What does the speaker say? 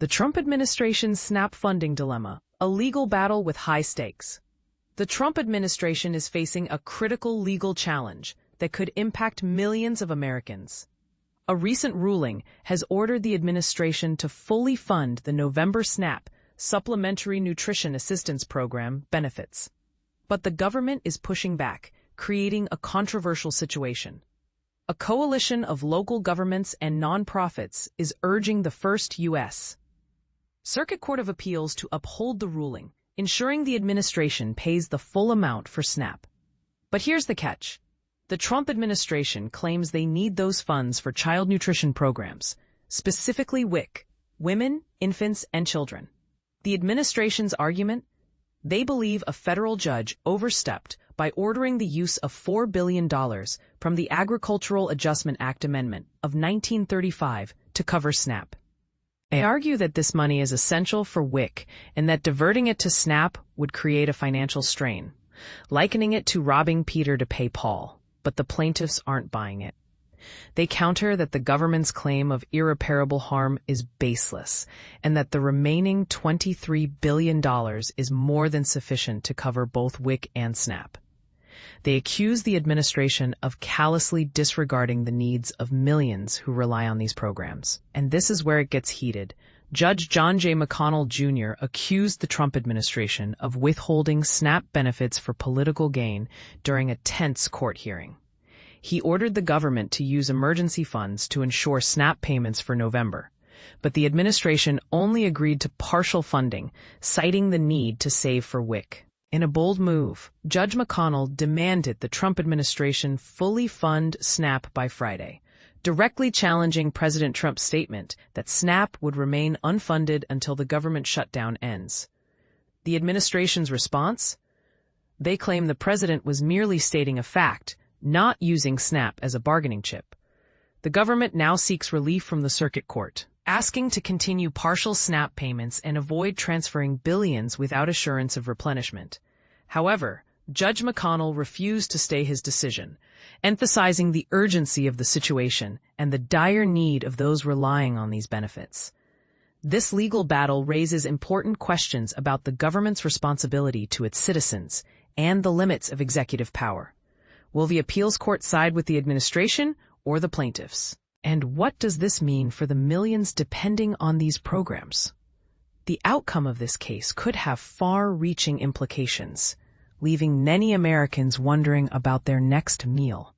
The Trump administration's SNAP funding dilemma, a legal battle with high stakes. The Trump administration is facing a critical legal challenge that could impact millions of Americans. A recent ruling has ordered the administration to fully fund the November SNAP, Supplementary Nutrition Assistance Program, benefits. But the government is pushing back, creating a controversial situation. A coalition of local governments and nonprofits is urging the First U.S. Circuit Court of Appeals to uphold the ruling, ensuring the administration pays the full amount for SNAP. But here's the catch. The Trump administration claims they need those funds for child nutrition programs, specifically WIC, Women, Infants, and Children. The administration's argument? They believe a federal judge overstepped by ordering the use of $4 billion from the Agricultural Adjustment Act Amendment of 1935 to cover SNAP. They argue that this money is essential for WIC and that diverting it to SNAP would create a financial strain, likening it to robbing Peter to pay Paul, but the plaintiffs aren't buying it. They counter that the government's claim of irreparable harm is baseless and that the remaining $23 billion is more than sufficient to cover both WIC and SNAP. They accuse the administration of callously disregarding the needs of millions who rely on these programs. And this is where it gets heated. Judge John J. McConnell, Jr. accused the Trump administration of withholding SNAP benefits for political gain during a tense court hearing. He ordered the government to use emergency funds to ensure SNAP payments for November. But the administration only agreed to partial funding, citing the need to save for WIC. In a bold move, Judge McConnell demanded the Trump administration fully fund SNAP by Friday, directly challenging President Trump's statement that SNAP would remain unfunded until the government shutdown ends. The administration's response? They claim the president was merely stating a fact, not using SNAP as a bargaining chip. The government now seeks relief from the circuit court, asking to continue partial SNAP payments and avoid transferring billions without assurance of replenishment. However, Judge McConnell refused to stay his decision, emphasizing the urgency of the situation and the dire need of those relying on these benefits. This legal battle raises important questions about the government's responsibility to its citizens and the limits of executive power. Will the appeals court side with the administration or the plaintiffs? And what does this mean for the millions depending on these programs? The outcome of this case could have far-reaching implications, leaving many Americans wondering about their next meal.